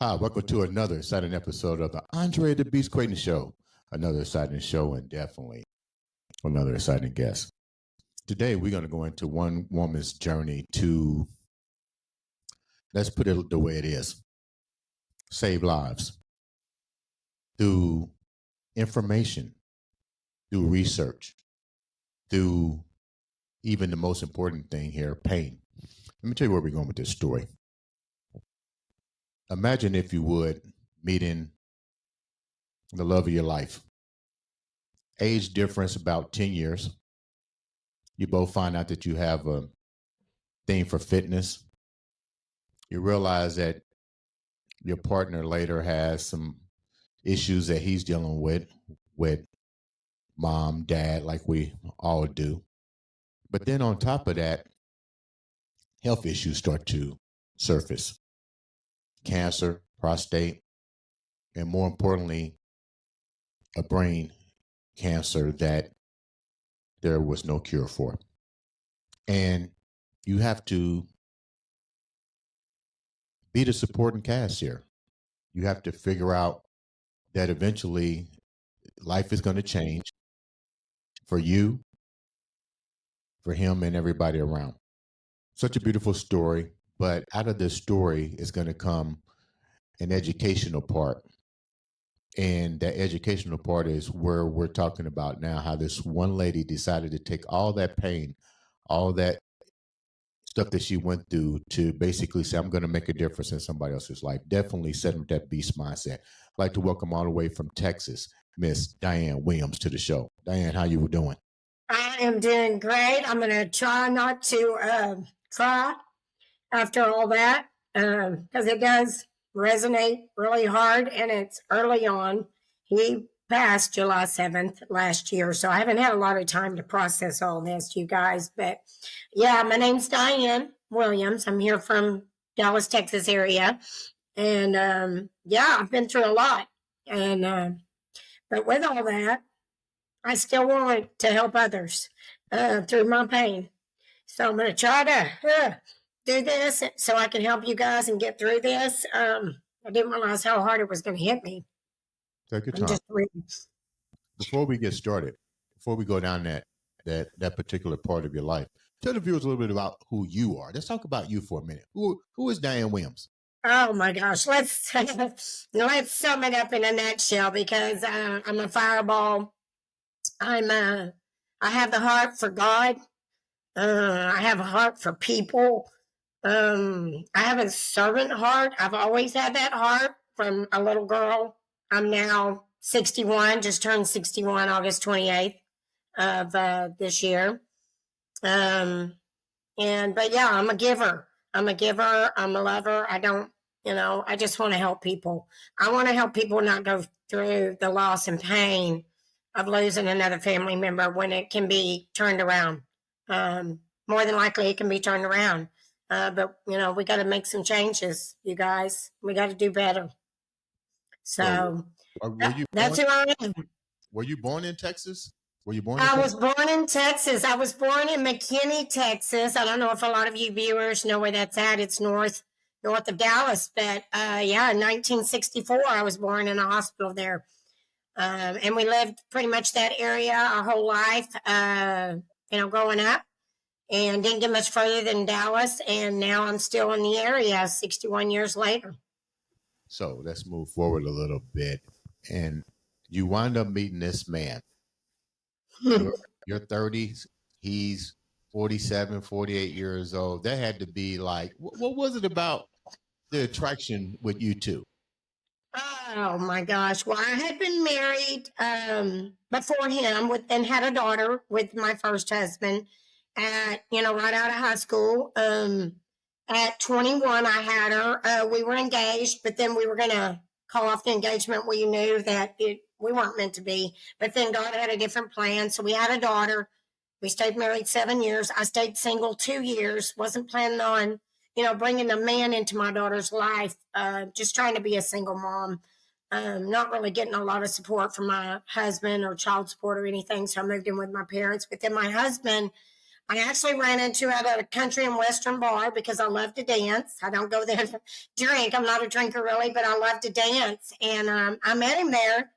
Hi, welcome to another exciting episode of the Andre the Beast Creighton Show. Another exciting show and definitely another exciting guest. Today, we're going to go into one woman's journey to, let's put it the way it is, save lives through information, through research, through even the most important thing here, pain. Let me tell you where we're going with this story. Imagine, if you would, meeting the love of your life. Age difference about 10 years. You both find out that you have a thing for fitness. You realize that your partner later has some issues that he's dealing with mom, dad, like we all do. But then on top of that, health issues start to surface. Cancer, prostate, and more importantly, a brain cancer that there was no cure for. And you have to be the supporting cast here. You have to figure out that eventually life is going to change for you, for him, and everybody around. Such a beautiful story, but out of this story is going to come an educational part. And that educational part is where we're talking about now, how this one lady decided to take all that pain, all that stuff that she went through to basically say, I'm going to make a difference in somebody else's life. Definitely set with that beast mindset. I'd like to welcome all the way from Texas, Miss Diane Williams, to the show. Diane, how you doing? I am doing great. I'm going to try not to cry after all that because it does resonate really hard, and it's early on. He passed July 7th last year, so I haven't had a lot of time to process all this, you guys. But yeah, my name's Diane Williams. I'm here from Dallas, Texas area. And yeah, I've been through a lot. And but with all that, I still want to help others through my pain. So I'm going to try to do this so I can help you guys and get through this. I didn't realize how hard it was going to hit me. Take your time. Before we get started, before we go down that particular part of your life, tell the viewers a little bit about who you are. Let's talk about you for a minute. Who is Diane Williams? Oh my gosh, let's sum it up in a nutshell, because I'm a fireball. I have the heart for God. I have a heart for people. I have a servant heart. I've always had that heart from a little girl. I'm now 61, just turned 61 August 28th of this year. But yeah, I'm a giver. I'm a lover. I just want to help people. I want to help people not go through the loss and pain of losing another family member when it can be turned around. More than likely it can be turned around. But we got to make some changes, you guys. We got to do better. So that's who I am. Were you born in Texas? I was born in Texas. I was born in McKinney, Texas. I don't know if a lot of you viewers know where that's at. It's north of Dallas. But yeah, in 1964, I was born in a hospital there. And we lived pretty much that area our whole life, growing up. And didn't get much further than Dallas. And now I'm still in the area 61 years later. So let's move forward a little bit. And you wind up meeting this man. You're 30s. He's 47, 48 years old. That had to be like, what was it about the attraction with you two? Oh my gosh. Well, I had been married before him and had a daughter with my first husband at, right out of high school. At 21, I had her. We were engaged, but then we were going to call off the engagement. We knew that we weren't meant to be, but then God had a different plan. So we had a daughter. We stayed married 7 years. I stayed single 2 years. Wasn't planning on, bringing a man into my daughter's life. Just trying to be a single mom. Not really getting a lot of support from my husband or child support or anything. So I moved in with my parents. But then my husband I actually ran into at a country and western bar because I love to dance. I don't go there to drink. I'm not a drinker really, but I love to dance. And I met him there,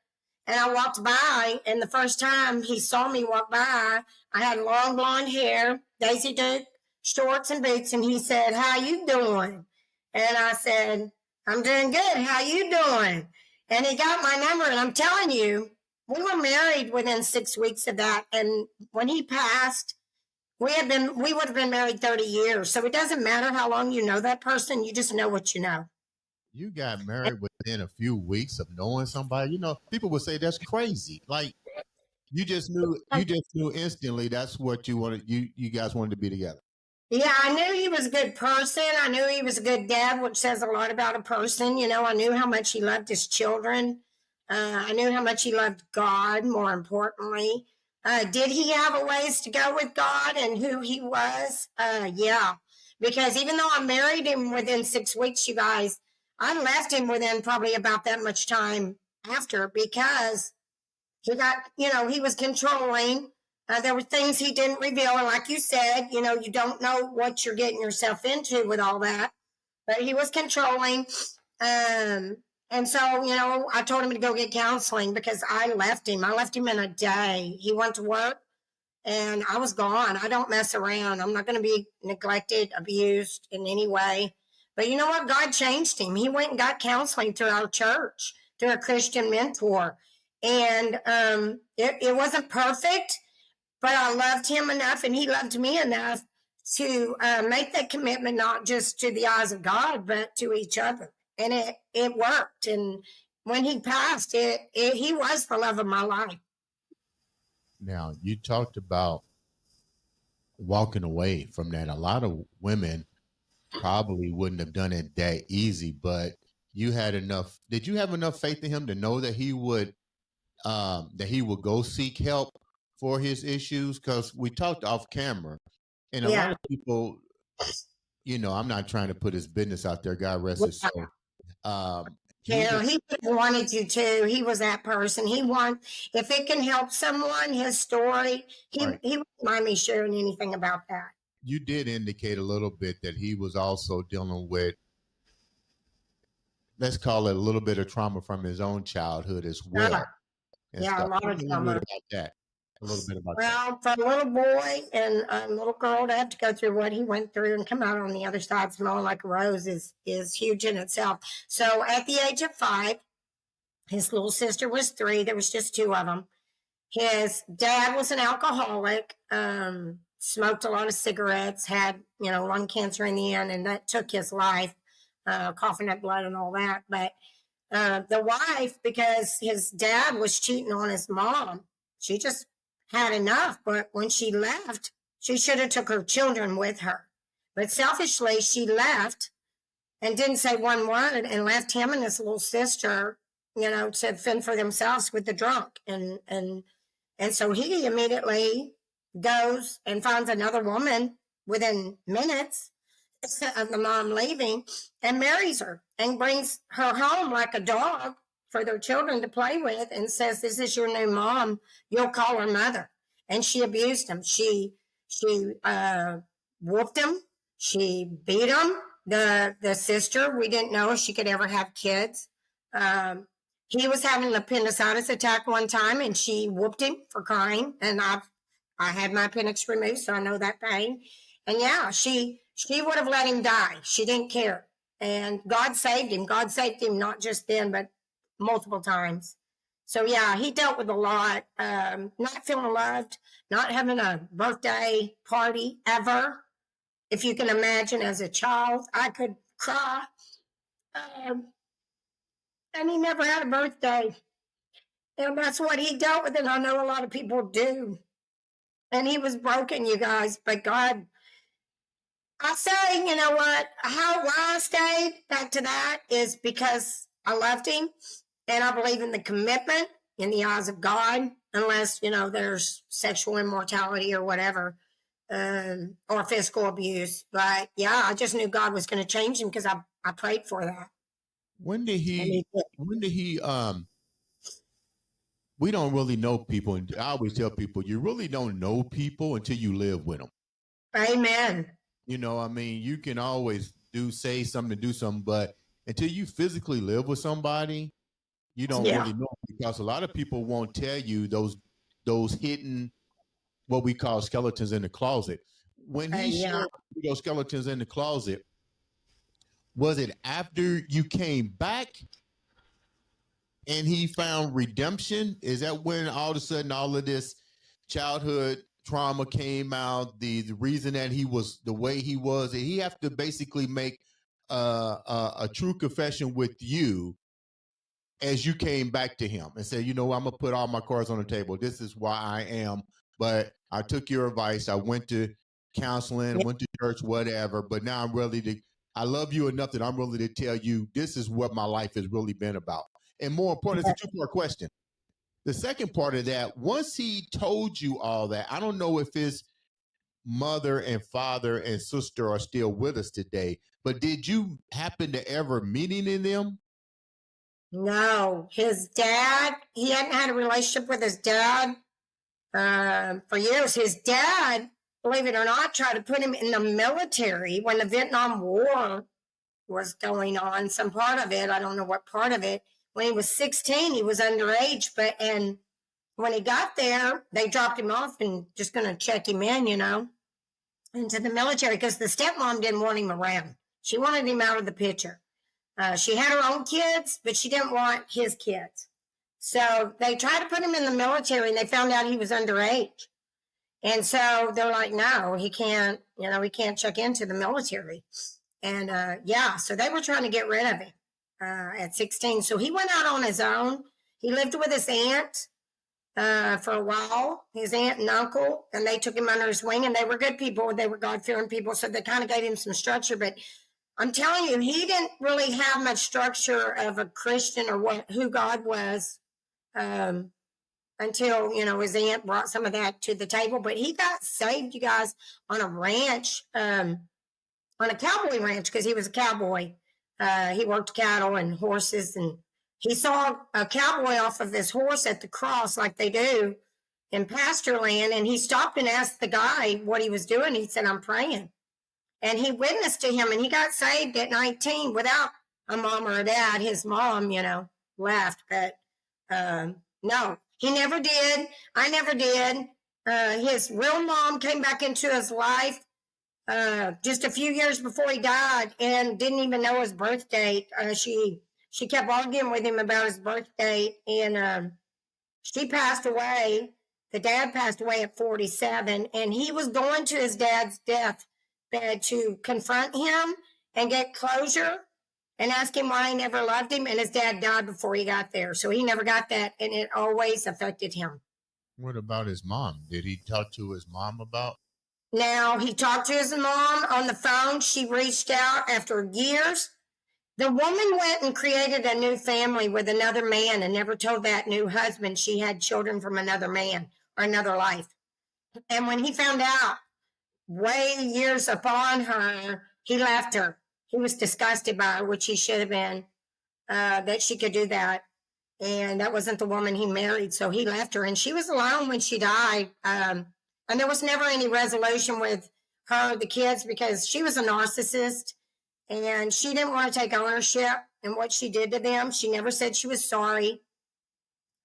and I walked by. And the first time he saw me walk by, I had long blonde hair, Daisy Duke shorts and boots, and he said, "How you doing?" And I said, "I'm doing good. How you doing?" And he got my number, and I'm telling you, we were married within 6 weeks of that. And when he passed, we would have been married 30 years. So it doesn't matter how long you know that person, you just know what you know. You got married within a few weeks of knowing somebody. People would say that's crazy. Like you just knew instantly that's what you wanted. You guys wanted to be together. Yeah, I knew he was a good person. I knew he was a good dad, which says a lot about a person. I knew how much he loved his children. I knew how much he loved God, more importantly. Did he have a ways to go with God and who he was? Yeah, because even though I married him within 6 weeks, you guys, I left him within probably about that much time after because he was controlling. There were things he didn't reveal. And like you said, you don't know what you're getting yourself into with all that. But he was controlling. And so, I told him to go get counseling because I left him. I left him in a day. He went to work and I was gone. I don't mess around. I'm not going to be neglected, abused in any way. But you know what? God changed him. He went and got counseling through our church, through a Christian mentor. And it wasn't perfect, but I loved him enough and he loved me enough to make that commitment, not just to the eyes of God, but to each other. And it worked. And when he passed, he was the love of my life. Now, you talked about walking away from that. A lot of women probably wouldn't have done it that easy, but you had enough. Did you have enough faith in him to know that he would go seek help for his issues? Because we talked off camera, and a lot of people, I'm not trying to put his business out there. God rest his soul. He wanted you to. He was that person. If it can help someone, his story, he wouldn't mind me sharing anything about that. You did indicate a little bit that he was also dealing with, let's call it a little bit of trauma from his own childhood as well. A lot of trauma. A little bit about that. Well, for a little boy and a little girl to have to go through what he went through and come out on the other side smelling like a rose is huge in itself. So at the age of 5, his little sister was 3. There was just 2 of them. His dad was an alcoholic, smoked a lot of cigarettes, had, lung cancer in the end, and that took his life, coughing up blood and all that. But the wife, because his dad was cheating on his mom, she just had enough. But when she left, she should have took her children with her. But selfishly, she left and didn't say one word and left him and his little sister, to fend for themselves with the drunk. And so he immediately goes and finds another woman within minutes of the mom leaving and marries her and brings her home like a dog for their children to play with and says, "This is your new mom. You'll call her mother." And she abused him. She whooped him. She beat him. The sister, we didn't know if she could ever have kids. He was having an appendicitis attack one time, and she whooped him for crying. And I had my appendix removed, so I know that pain. And yeah, she would have let him die. She didn't care. And God saved him. God saved him not just then, but multiple times. So yeah, he dealt with a lot. Not feeling loved, not having a birthday party ever. If you can imagine, as a child, I could cry. And he never had a birthday. And that's what he dealt with, and I know a lot of people do. And he was broken, you guys, but God, I say, you know what, why I stayed back to that is because I loved him, and I believe in the commitment in the eyes of God, unless, there's sexual immortality or whatever, or physical abuse. But yeah, I just knew God was going to change him because I prayed for that. When did he, we don't really know people. And I always tell people, you really don't know people until you live with them. Amen. You know, I mean, you can always say something, do something, but until you physically live with somebody, you don't Yeah. really know, because a lot of people won't tell you those hidden, what we call skeletons in the closet. When he Yeah. shared those skeletons in the closet, was it after you came back and he found redemption? Is that when all of a sudden all of this childhood trauma came out? The reason that he was the way he was, he have to basically make a true confession with you as you came back to him and said, you know, I'm gonna put all my cards on the table. This is why I am. But I took your advice. I went to counseling, Yeah. went to church, whatever. But now I'm ready to. I love you enough that I'm ready to tell you this is what my life has really been about. And more important, it's a two-part question. The second part of that, once he told you all that, I don't know if his mother and father and sister are still with us today, but did you happen to ever meet any of them? No, his dad, he hadn't had a relationship with his dad for years. His dad, believe it or not, tried to put him in the military when the Vietnam War was going on. Some part of it, I don't know what part of it. When he was 16, he was underage, and when he got there, they dropped him off and just going to check him in, into the military, because the stepmom didn't want him around. She wanted him out of the picture. She had her own kids, but she didn't want his kids. So they tried to put him in the military, and they found out he was underage. And so they're like, no, he can't check into the military. And so they were trying to get rid of him at 16. So he went out on his own. He lived with his aunt for a while, his aunt and uncle, and they took him under his wing, and they were good people. They were God-fearing people, so they kind of gave him some structure. But I'm telling you, he didn't really have much structure of a Christian or who God was until, his aunt brought some of that to the table. But he got saved, you guys, on a ranch, on a cowboy ranch, because he was a cowboy. He worked cattle and horses, and he saw a cowboy off of this horse at the cross, like they do in pasture land, and he stopped and asked the guy what he was doing. He said, I'm praying. And he witnessed to him, and he got saved at 19 without a mom or a dad. His mom, left, but no, he never did. I never did. His real mom came back into his life just a few years before he died, and didn't even know his birth date. She kept arguing with him about his birth date, and she passed away. The dad passed away at 47, and he was going to his dad's death bed to confront him and get closure and ask him why he never loved him. And his dad died before he got there, so he never got that, and it always affected him. What about his mom? Did he talk to his mom about? Now, he talked to his mom on the phone. She reached out after years. The woman went and created a new family with another man and never told that new husband she had children from another man or another life. And when he found out, way years upon her, he left her. He was disgusted by her, which he should have been, that she could do that. And that wasn't the woman he married, so he left her. And she was alone when she died. And there was never any resolution with her, the kids, because she was a narcissist. And she didn't want to take ownership in what she did to them. She never said she was sorry.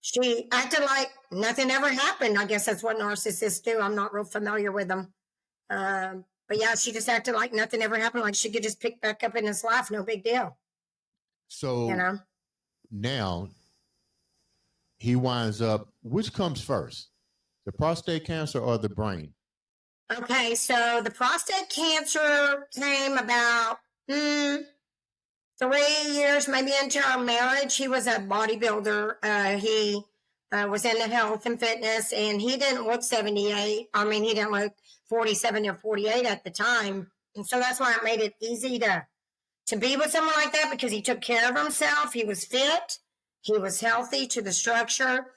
She acted like nothing ever happened. I guess that's what narcissists do. I'm not real familiar with them. But yeah, she just acted like nothing ever happened, like she could just pick back up in his life. No big deal. So now he winds up, which comes first, the prostate cancer or the brain? Okay, so the prostate cancer came about 3 years maybe into our marriage. He was a bodybuilder. He was into health and fitness, and he didn't look 78. I mean, he didn't look 47 or 48 at the time. And so that's why it made it easy to be with someone like that, because he took care of himself. He was fit. He was healthy to the structure.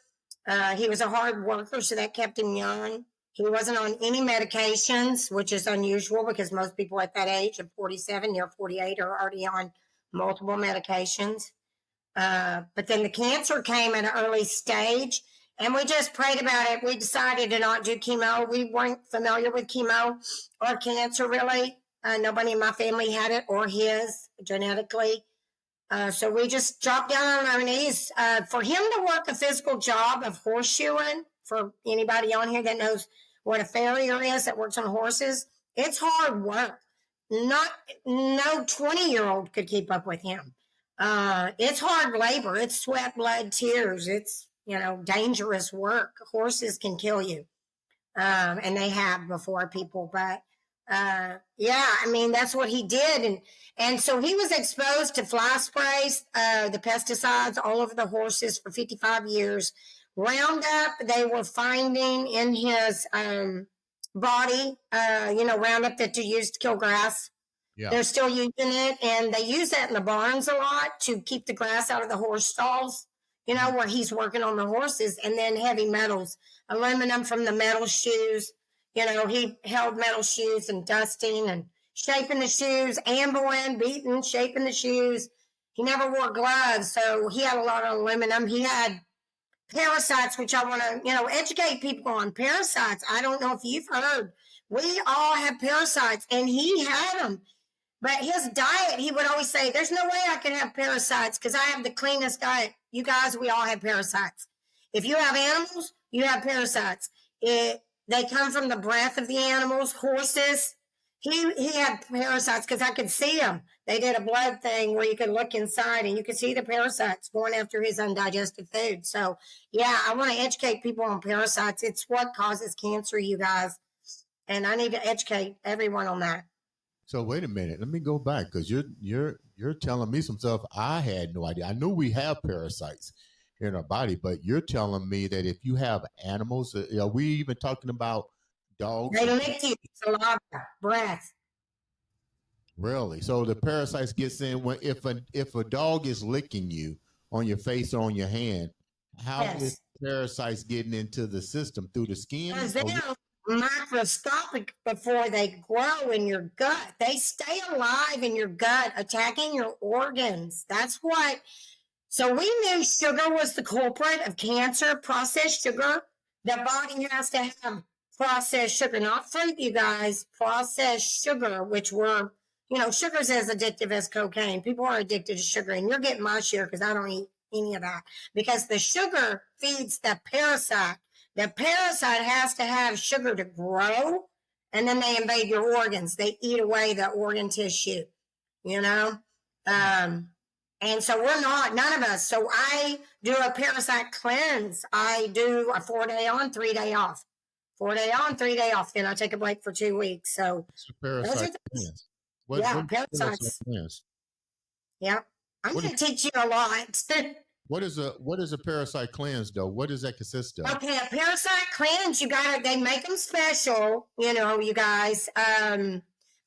He was a hard worker, so that kept him young. He wasn't on any medications, which is unusual because most people at that age of 47, 48 are already on multiple medications. But then the cancer came at an early stage, And we just prayed about it. We decided to not do chemo. We weren't familiar with chemo or cancer, really. Nobody in my family had it or his genetically. So we just dropped down on our knees. For him to work a physical job of horseshoeing, for anybody on here that knows what a farrier is that works on horses, it's hard work. No 20-year-old could keep up with him. It's hard labor. It's sweat, blood, tears. It's, dangerous work. Horses can kill you. And they have before people, but that's what he did. And so he was exposed to fly sprays, the pesticides all over the horses for 55 years. Roundup, they were finding in his body, Roundup that you use to kill grass. Yeah. They're still using it, and they use that in the barns a lot to keep the grass out of the horse stalls, where he's working on the horses. And then heavy metals, aluminum from the metal shoes. He held metal shoes and dusting and shaping the shoes, ambling, beating, shaping the shoes. He never wore gloves, so he had a lot of aluminum. He had parasites, which I want to, educate people on parasites. I don't know if you've heard. We all have parasites, and he had them. But his diet, he would always say, there's no way I can have parasites because I have the cleanest diet. You guys, we all have parasites. If you have animals, you have parasites. They come from the breath of the animals, horses. He had parasites because I could see them. They did a blood thing where you could look inside and you could see the parasites going after his undigested food. So, yeah, I want to educate people on parasites. It's what causes cancer, you guys. And I need to educate everyone on that. So wait a minute. Let me go back because you're telling me some stuff I had no idea. I know we have parasites in our body, but you're telling me that if you have animals, are we even talking about dogs? They lick you, saliva, breath. Really? So the parasites gets in when if a dog is licking you on your face or on your hand, how is parasites getting into the system through the skin? Because they're microscopic before they grow in your gut. They stay alive in your gut, attacking your organs. That's what. So we knew sugar was the culprit of cancer, processed sugar. The body has to have processed sugar, not fruit, you guys, processed sugar, which were, sugar's as addictive as cocaine. People are addicted to sugar, and you're getting my share because I don't eat any of that. Because the sugar feeds the parasite. The parasite has to have sugar to grow, and then they invade your organs. They eat away the organ tissue, and so we're not, none of us. So I do a parasite cleanse. I do a 4-day on, 3-day off. 4-day on, 3-day off. Then I take a break for 2 weeks. So parasite cleanse. Parasites. Yeah. I'm going to teach you a lot. What is a parasite cleanse though? What does that consist of? Okay, a parasite cleanse, they make them special, you guys,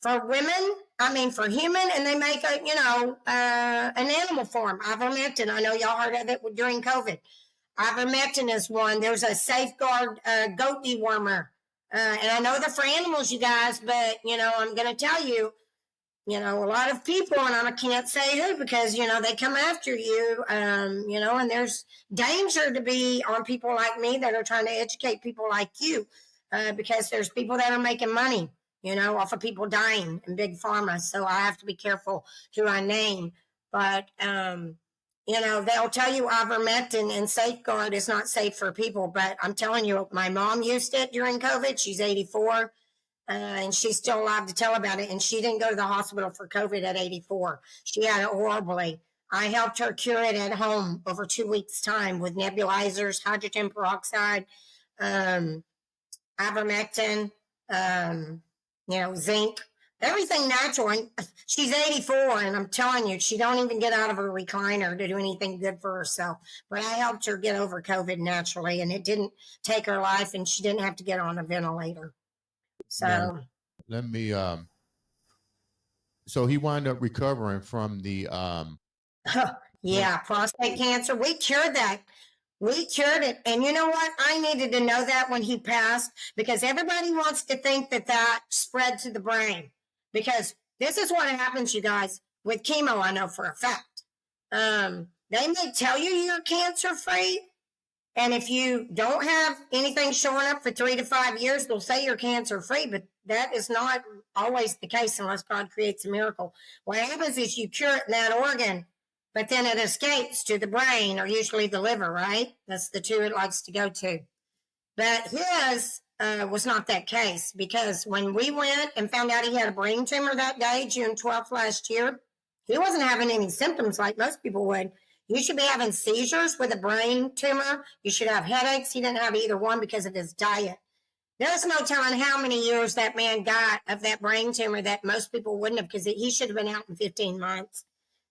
for women, for human, and they make an animal form. Ivermectin. I know y'all heard of it during COVID. Ivermectin is one. There's a Safeguard goat dewormer. And I know they're for animals, you guys, but, I'm going to tell you, a lot of people, and I can't say who because, they come after you, and there's danger to be on people like me that are trying to educate people like you because there's people that are making money, off of people dying in big pharma. So I have to be careful who I name. But, they'll tell you ivermectin and Safeguard is not safe for people. But I'm telling you, my mom used it during COVID. She's 84. And she's still alive to tell about it. And she didn't go to the hospital for COVID at 84. She had it horribly. I helped her cure it at home over 2 weeks' time with nebulizers, hydrogen peroxide, ivermectin, zinc, everything natural. And she's 84, and I'm telling you, she don't even get out of her recliner to do anything good for herself. But I helped her get over COVID naturally, and it didn't take her life, and she didn't have to get on a ventilator. So now, let me so he wound up recovering from the prostate cancer. We cured that. We cured it. And you know what? I needed to know that when he passed because everybody wants to think that spread to the brain. Because this is what happens, you guys, with chemo, I know for a fact. They may tell you you're cancer free, And if you don't have anything showing up for 3 to 5 years, they'll say you're cancer free, but that is not always the case unless God creates a miracle. What happens is you cure it in that organ, but then it escapes to the brain or usually the liver, right? That's the two it likes to go to. But his was not that case, because when we went and found out he had a brain tumor that day, June 12th last year, he wasn't having any symptoms like most people would. You should be having seizures with a brain tumor. You should have headaches. He didn't have either one because of his diet. There's no telling how many years that man got of that brain tumor that most people wouldn't have, because he should have been out in 15 months.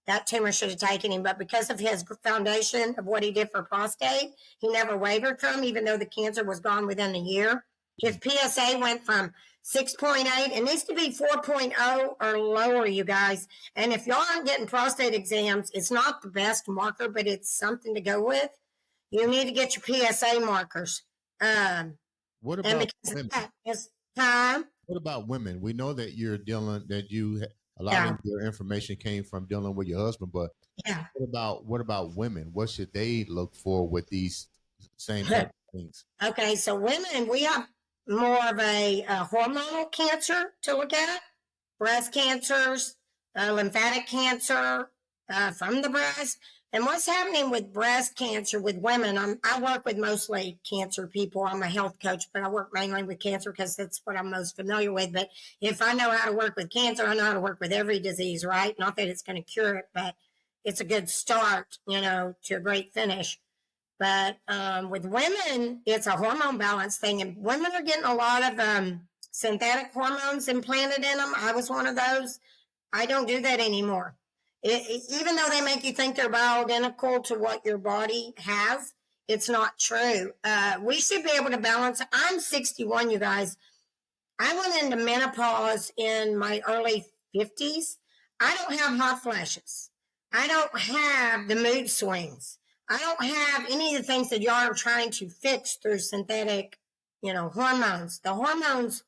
That tumor should have taken him. But because of his foundation of what he did for prostate, he never wavered from, even though the cancer was gone within a year. His PSA went from 6.8. It needs to be 4.0 or lower, you guys. And if y'all aren't getting prostate exams, it's not the best marker, but it's something to go with. You need to get your PSA markers. What And about because women? of that, it's time. What about women? We know that you're dealing that you a lot Yeah. of your information came from dealing with your husband, but Yeah. what about women? What should they look for with these same type of things? Okay, so women, we have more of a hormonal cancer to look at, breast cancers, lymphatic cancer from the breast. And what's happening with breast cancer with women, I work with mostly cancer people. I'm a health coach, but I work mainly with cancer because that's what I'm most familiar with. But if I know how to work with cancer, I know how to work with every disease, right? Not that it's going to cure it, but it's a good start, to a great finish. But with women, it's a hormone balance thing. And women are getting a lot of synthetic hormones implanted in them. I was one of those. I don't do that anymore. Even though they make you think they're bioidentical to what your body has, it's not true. We should be able to balance. I'm 61, you guys. I went into menopause in my early 50s. I don't have hot flashes. I don't have the mood swings. I don't have any of the things that y'all are trying to fix through synthetic, hormones. The hormones,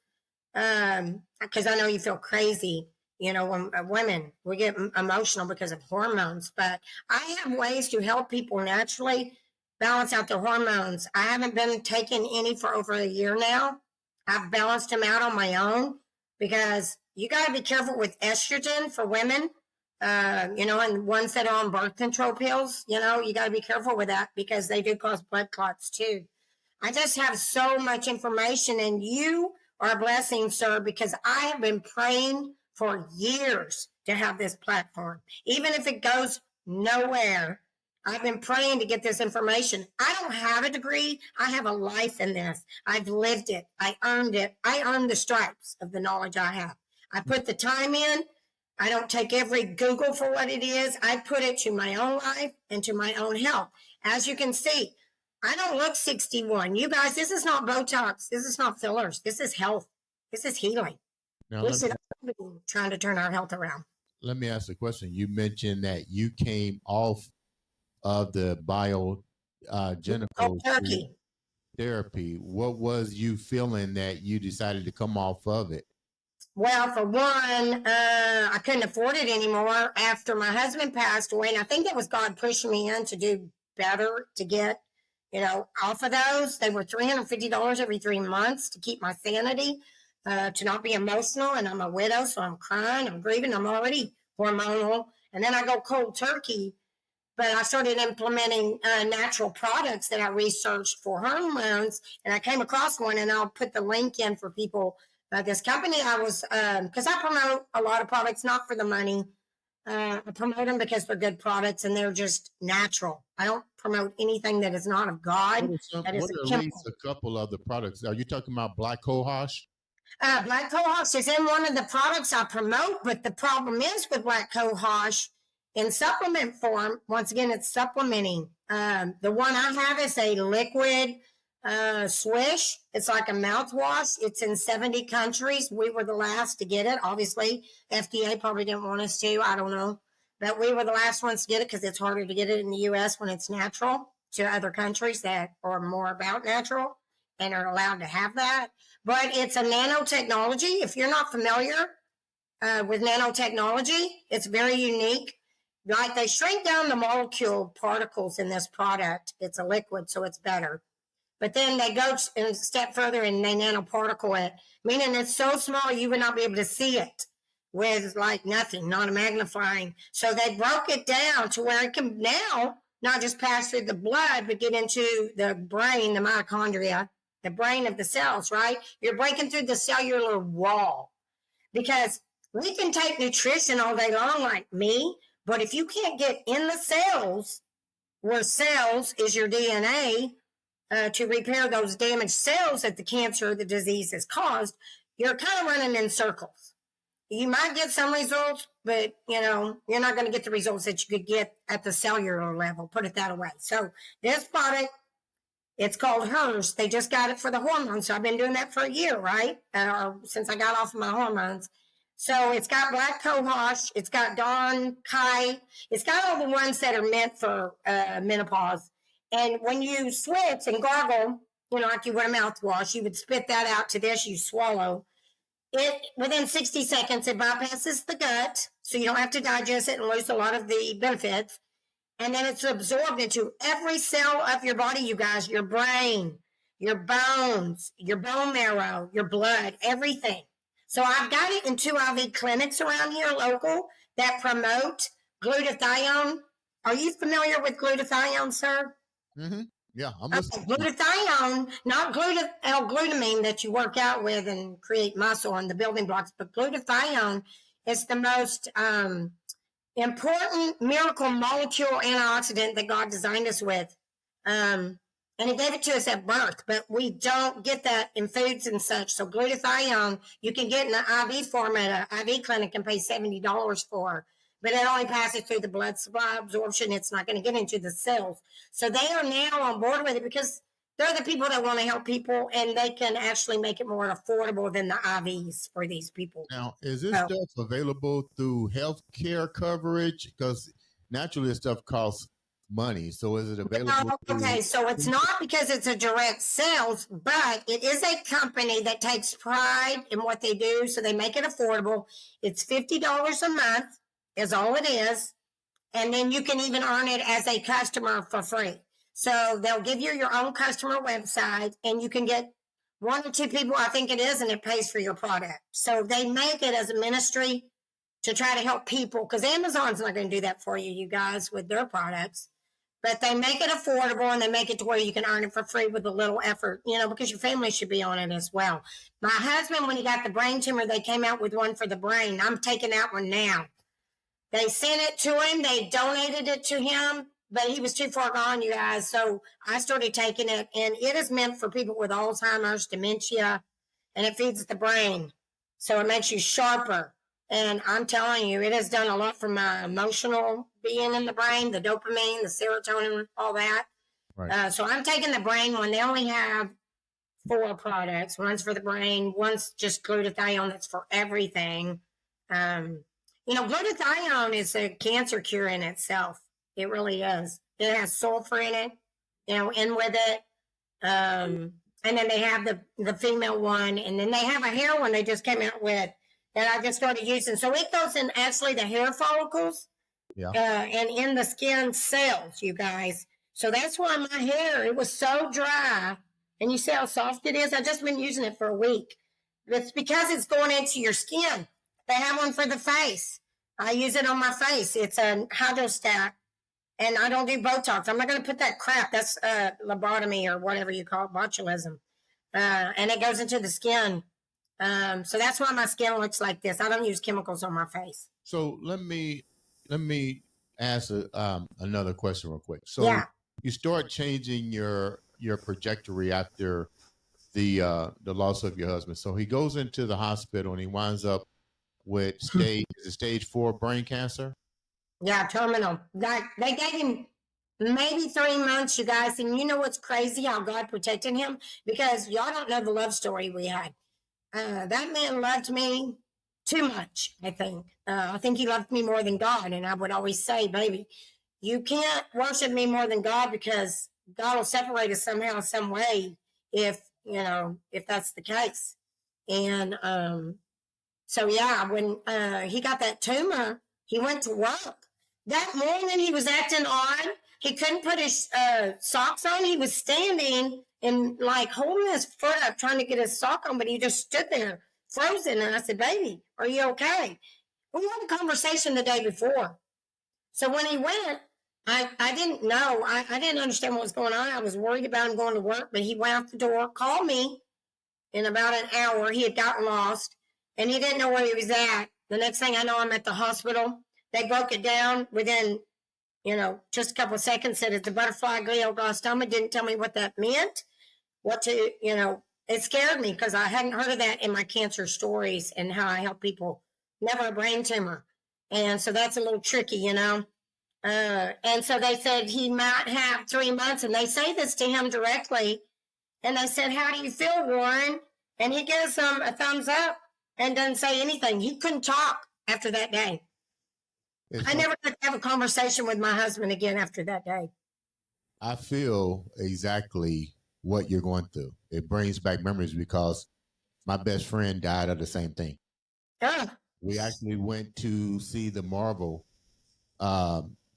because I know you feel crazy, when women, we get emotional because of hormones, but I have ways to help people naturally balance out their hormones. I haven't been taking any for over a year now. I've balanced them out on my own, because you got to be careful with estrogen for women, and ones that are on birth control pills, you got to be careful with that, because they do cause blood clots too. I just have so much information, and you are a blessing, sir, because I have been praying for years to have this platform. Even if it goes nowhere, I've been praying to get this information. I don't have a degree. I have a life in this. I've lived it. I earned it. I earned the stripes of the knowledge I have. I put the time in. I don't take every Google for what it is. I put it to my own life and to my own health. As you can see, I don't look 61. You guys, this is not Botox. This is not fillers. This is health. This is healing. Now, We should all be trying to turn our health around. let me ask a question. You mentioned that you came off of the Oh, turkey. therapy. What was you feeling that you decided to come off of it? Well, for one, I couldn't afford it anymore after my husband passed away. And I think it was God pushing me in to do better, to get, off of those. They were $350 every 3 months to keep my sanity, to not be emotional. And I'm a widow, so I'm crying, I'm grieving, I'm already hormonal. And then I go cold turkey. But I started implementing natural products that I researched for hormones. And I came across one, and I'll put the link in for people. This company I was, because I promote a lot of products, not for the money. I promote them because they're good products and they're just natural. I don't promote anything that is not of God. That is What a are at chemical. least a couple of the products? Are you talking about black cohosh? Black cohosh is in one of the products I promote, but the problem is with black cohosh in supplement form, once again, it's supplementing. The one I have is a liquid swish. It's like a mouthwash. It's in 70 countries. We were the last to get it. Obviously, FDA probably didn't want us to. I don't know. But we were the last ones to get it, because it's harder to get it in the U.S. when it's natural to other countries that are more about natural and are allowed to have that. But it's a nanotechnology. If you're not familiar with nanotechnology, it's very unique. like they shrink down the molecule particles in this product. It's a liquid, so it's better. But then they go a step further and they nanoparticle it, meaning it's so small you would not be able to see it with like nothing, not a magnifying. So they broke it down to where it can now not just pass through the blood, but get into the brain, the mitochondria, the brain of the cells, right? You're breaking through the cellular wall because we can take nutrition all day long like me, but if you can't get in the cells, where cells is your DNA, to repair those damaged cells that the cancer or the disease has caused, you're kind of running in circles. You might get some results, but you're not going to get the results that you could get at the cellular level, put it that way. So this product, it's called HERS. They just got it for the hormones. So I've been doing that for a year, right? Or since I got off of my hormones. So it's got black cohosh, it's got Dawn, Kai, it's got all the ones that are meant for menopause. And when you switch and gargle, like you would a mouthwash, you would spit that out to this, you swallow. It within 60 seconds, it bypasses the gut, so you don't have to digest it and lose a lot of the benefits. And then it's absorbed into every cell of your body, you guys, your brain, your bones, your bone marrow, your blood, everything. So I've got it in 2 IV clinics around here, local, that promote glutathione. Are you familiar with glutathione, sir? Mm-hmm. Yeah, I'm listening. Glutathione, not L-glutamine that you work out with and create muscle and the building blocks, but glutathione is the most important miracle molecule antioxidant that God designed us with. And he gave it to us at birth, but we don't get that in foods and such. So glutathione, you can get in an IV form at an IV clinic and pay $70 for, but it only passes through the blood supply absorption. It's not going to get into the cells. So they are now on board with it because they're the people that want to help people, and they can actually make it more affordable than the IVs for these people. Now, is this stuff available through health care coverage? Because naturally, this stuff costs money. So is it available? Okay, so it's not because it's a direct sales, but it is a company that takes pride in what they do. So they make it affordable. It's $50 a month is all it is. And then you can even earn it as a customer for free. So they'll give you your own customer website and you can get 1 or 2 people, I think it is, and it pays for your product. So they make it as a ministry to try to help people because Amazon's not going to do that for you, you guys, with their products. But they make it affordable and they make it to where you can earn it for free with a little effort, because your family should be on it as well. My husband, when he got the brain tumor, they came out with one for the brain. I'm taking that one now. They sent it to him. They donated it to him, but he was too far gone, you guys. So I started taking it, and it is meant for people with Alzheimer's, dementia, and it feeds the brain. So it makes you sharper. And I'm telling you, it has done a lot for my emotional being in the brain, the dopamine, the serotonin, all that. Right. So I'm taking the brain one. They only have 4 products. One's for the brain. One's just glutathione that's for everything. Glutathione is a cancer cure in itself. It really is. It has sulfur in it, in with it. And then they have the female one. And then they have a hair one they just came out with that I just started using. So it goes in actually the hair follicles and in the skin cells, you guys. So that's why my hair, it was so dry. And you see how soft it is? I've just been using it for a week. It's because it's going into your skin. They have one for the face. I use it on my face. It's a hydrostat. And I don't do Botox. I'm not going to put that crap. That's lobotomy or whatever you call it, botulism. And it goes into the skin. So that's why my skin looks like this. I don't use chemicals on my face. So let me ask another question real quick. So you start changing your trajectory after the loss of your husband. So he goes into the hospital and he winds up with stage 4 brain cancer. Yeah, terminal. They gave him maybe 3 months, you guys. And you know what's crazy? How God protected him? Because y'all don't know the love story we had. That man loved me too much, I think. I think he loved me more than God. And I would always say, baby, you can't worship me more than God because God will separate us somehow, some way, if that's the case. And so, yeah, when he got that tumor, he went to work. That morning he was acting odd. He couldn't put his socks on. He was standing and like holding his foot up, trying to get his sock on, but he just stood there frozen. And I said, "Baby, are you okay?" We had a conversation the day before. So when he went, I didn't know. I didn't understand what was going on. I was worried about him going to work, but he went out the door, called me in about an hour. He had gotten lost and he didn't know where he was at. The next thing I know, I'm at the hospital. They broke it down within, just a couple of seconds, said it's a butterfly glioblastoma. Didn't tell me what that meant. It scared me because I hadn't heard of that in my cancer stories and how I help people. Never a brain tumor. And so that's a little tricky. And so they said he might have 3 months, and they say this to him directly. And they said, "How do you feel, Warren?" And he gives them a thumbs up and doesn't say anything. He couldn't talk after that day. I never could have a conversation with my husband again after that day. I feel exactly what you're going through. It brings back memories because my best friend died of the same thing. We actually went to see the Marvel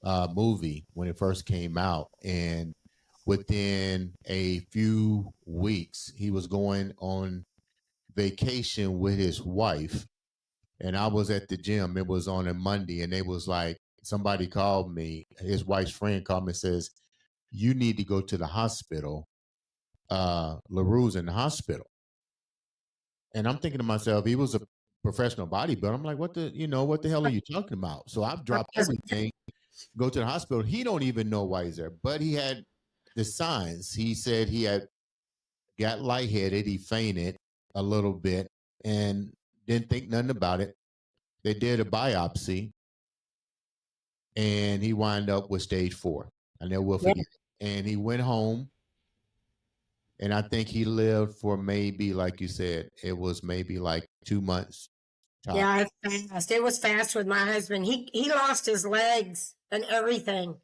movie when it first came out, and within a few weeks, he was going on vacation with his wife, and I was at the gym. It was on a Monday, and it was like somebody called me. His wife's friend called me and says, "You need to go to the hospital. LaRue's in the hospital." And I'm thinking to myself, he was a professional bodybuilder. I'm like, what the hell are you talking about? So I've dropped everything, go to the hospital. He don't even know why he's there, but he had the signs. He said he had got lightheaded. He fainted a little bit and didn't think nothing about it. They did a biopsy and he wound up with stage 4. I never will forget. And he went home. And I think he lived for maybe, like you said, it was maybe like 2 months. Yeah, it's fast. It was fast with my husband. He lost his legs and everything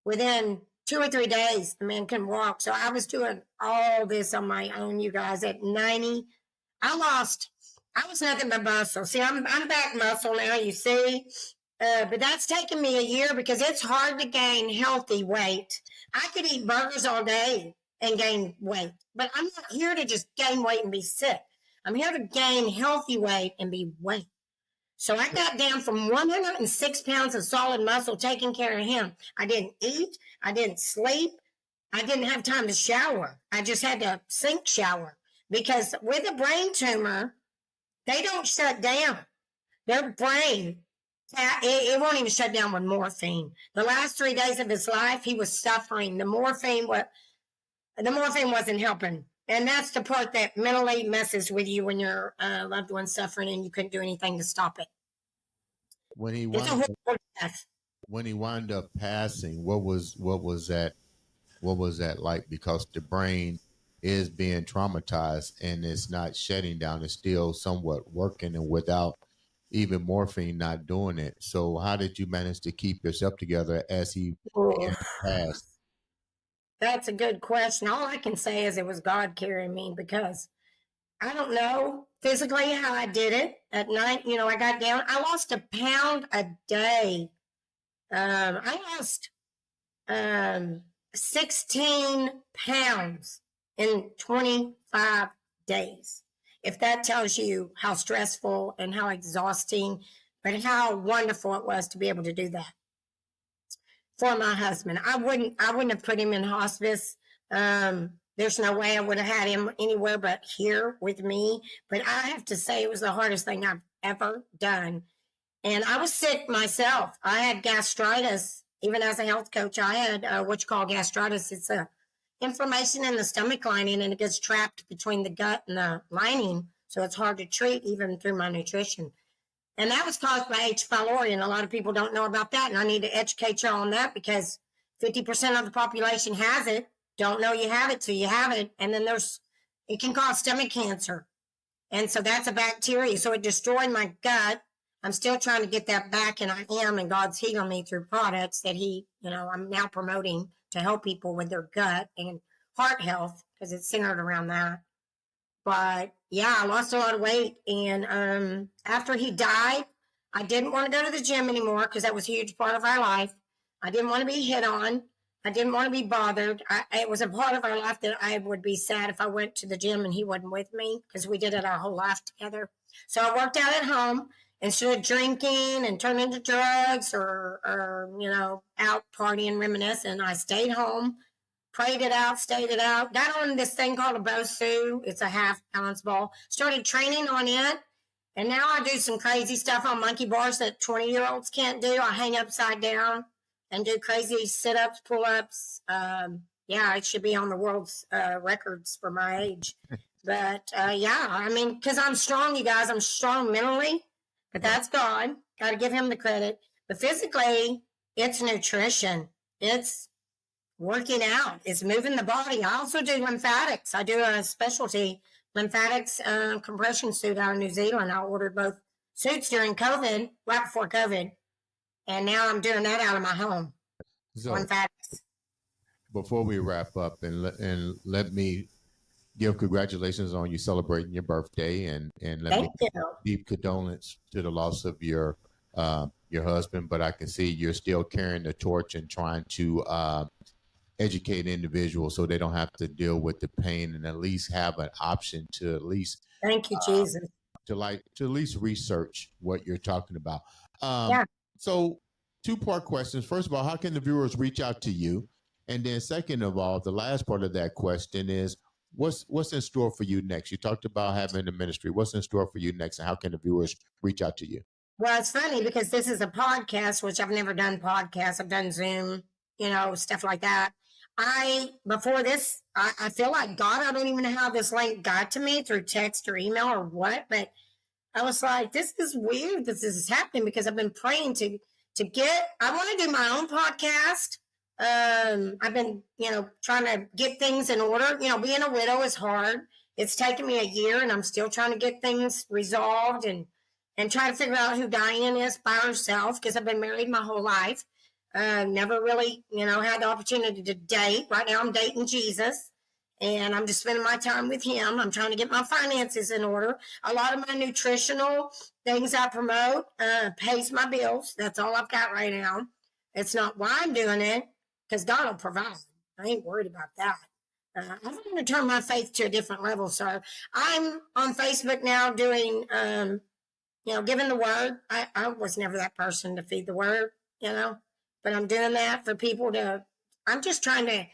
within 2 or 3 days. The man couldn't walk. So I was doing all this on my own, you guys. At 90, I was nothing but muscle. See, I'm back muscle now, you see. But that's taken me a year because it's hard to gain healthy weight. I could eat burgers all day and gain weight, but I'm not here to just gain weight and be sick. I'm here to gain healthy weight and be weight. So I got down from 106 pounds of solid muscle taking care of him. I didn't eat. I didn't sleep. I didn't have time to shower. I just had to sink shower because with a brain tumor, they don't shut down. Their brain, it won't even shut down with morphine. The last 3 days of his life, he was suffering. The morphine wasn't helping. And that's the part that mentally messes with you when your loved one's suffering and you couldn't do anything to stop it. When he wound up passing, what was that like? Because the brain is being traumatized and it's not shutting down. It's still somewhat working, and without even morphine not doing it. So how did you manage to keep yourself together as he passed? That's a good question. All I can say is it was God carrying me because I don't know physically how I did it. At night, I got down. I lost a pound a day. I lost 16 pounds in 25 days. If that tells you how stressful and how exhausting, but how wonderful it was to be able to do that for my husband. I wouldn't have put him in hospice. There's no way I would have had him anywhere but here with me. But I have to say it was the hardest thing I've ever done. And I was sick myself. I had gastritis. Even as a health coach, I had what you call gastritis. It's a inflammation in the stomach lining, and it gets trapped between the gut and the lining. So it's hard to treat even through my nutrition. And that was caused by H. pylori, and a lot of people don't know about that. And I need to educate y'all on that because 50% of the population has it. Don't know you have it till you have it. And then it can cause stomach cancer. And so that's a bacteria. So it destroyed my gut. I'm still trying to get that back, and I am, and God's healing me through products that I'm now promoting to help people with their gut and heart health because it's centered around that. But yeah, I lost a lot of weight. And after he died, I didn't want to go to the gym anymore because that was a huge part of our life. I didn't want to be hit on. I didn't want to be bothered. It was a part of our life that I would be sad if I went to the gym and he wasn't with me because we did it our whole life together. So I worked out at home instead of drinking and turning to drugs or out partying, reminiscing. I stayed home, prayed it out, stayed it out, got on this thing called a BOSU. It's a half balance ball. Started training on it. And now I do some crazy stuff on monkey bars that 20-year-olds can't do. I hang upside down and do crazy sit-ups, pull-ups. Yeah, it should be on the world's records for my age. But yeah, I mean, because I'm strong, you guys. I'm strong mentally, but that's God. Got to give him the credit. But physically, it's nutrition. It's working out. It's moving the body. I also do lymphatics. I do a specialty lymphatics compression suit out of New Zealand. I ordered both suits during COVID, right before COVID. And now I'm doing that out of my home. So lymphatics. Before we wrap up, and let me give congratulations on you celebrating your birthday, and let Thank me you. deep condolence to the loss of your husband. But I can see you're still carrying the torch and trying to educate individuals so they don't have to deal with the pain, and at least have an option to at least Thank you, Jesus. to at least research what you're talking about. Yeah. So, two-part questions. First of all, how can the viewers reach out to you? And then second of all, the last part of that question is what's in store for you next? You talked about having a ministry. What's in store for you next, and how can the viewers reach out to you? Well, it's funny because this is a podcast, which I've never done podcasts. I've done Zoom, stuff like that. Before this, I feel like God, I don't even know how this link got to me through text or email or what, but I was like, this is weird that this is happening because I've been praying I want to do my own podcast. I've been, trying to get things in order. Being a widow is hard. It's taken me a year and I'm still trying to get things resolved and try to figure out who Diane is by herself because I've been married my whole life. Never really, had the opportunity to date. Right now I'm dating Jesus and I'm just spending my time with him. I'm trying to get my finances in order. A lot of my nutritional things I promote pays my bills. That's all I've got right now. It's not why I'm doing it because God will provide. I ain't worried about that. I'm going to turn my faith to a different level. So I'm on Facebook now doing, giving the word. I was never that person to feed the word, but I'm doing that for people I'm just trying to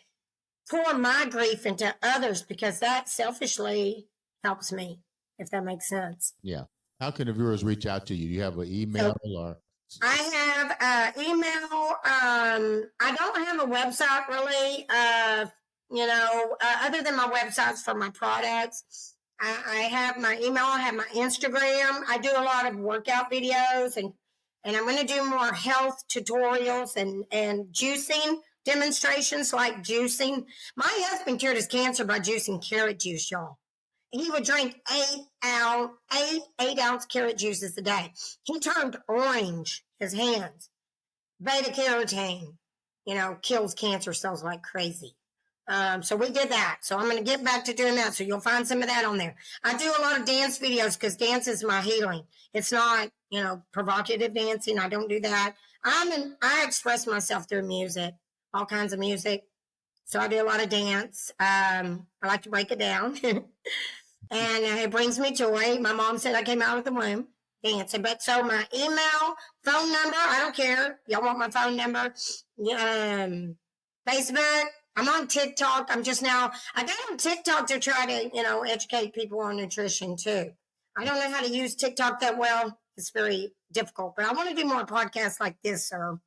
pour my grief into others because that selfishly helps me, if that makes sense. Yeah. How can the viewers reach out to you? Do you have an email or? I have email. I don't have a website really. Other than my websites for my products. I have my email. I have my Instagram. I do a lot of workout videos and I'm going to do more health tutorials and juicing demonstrations like juicing. My husband cured his cancer by juicing carrot juice, y'all. He would drink 8-ounce carrot juices a day. He turned orange, his hands. Beta carotene, kills cancer cells like crazy. So we did that. So I'm going to get back to doing that. So you'll find some of that on there. I do a lot of dance videos because dance is my healing. It's not, provocative dancing. I don't do that. I express myself through music, all kinds of music. So I do a lot of dance. I like to break it down. And it brings me joy. My mom said I came out of the womb dancing. But so my email, phone number, I don't care. Y'all want my phone number? Facebook. I'm on TikTok. I got on TikTok to try to, educate people on nutrition too. I don't know how to use TikTok that well. It's very difficult, but I want to do more podcasts like this, sir.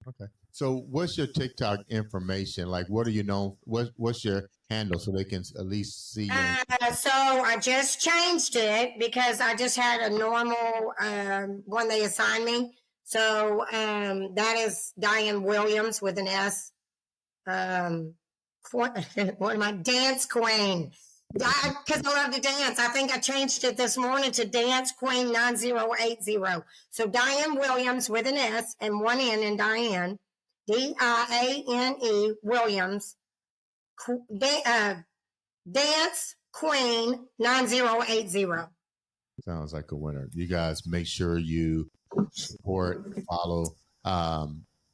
Okay. So what's your TikTok information? Like, what are you known? What's your handle so they can at least see you? So I just changed it because I just had a normal one they assigned me. So that is Diane Williams with an S. What am I? Dance Queen. Because I love to dance. I think I changed it this morning to Dance Queen 9080. So Diane Williams with an S and one N in Diane. Diane Williams. Dance Queen 9080. Sounds like a winner. You guys make sure you support, follow.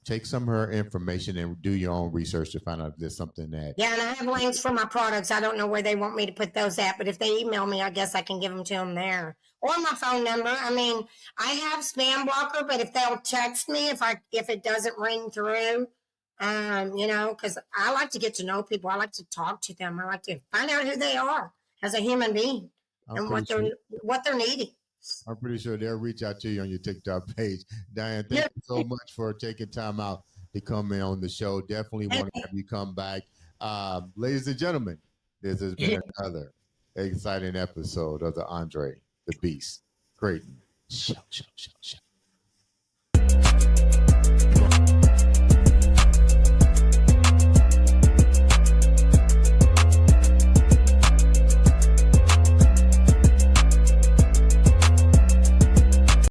Take some of her information and do your own research to find out if there's something that. Yeah, and I have links for my products. I don't know where they want me to put those at, but if they email me, I guess I can give them to them there. Or my phone number. I mean, I have spam blocker, but if they'll text me if it doesn't ring through, because I like to get to know people. I like to talk to them. I like to find out who they are as a human being and what they're needing. I'm pretty sure they'll reach out to you on your TikTok page. Diane, thank you so much for taking time out to come in on the show. Definitely want to have you come back. Ladies and gentlemen, this has been another exciting episode of the Andre the Beast Creighton Show.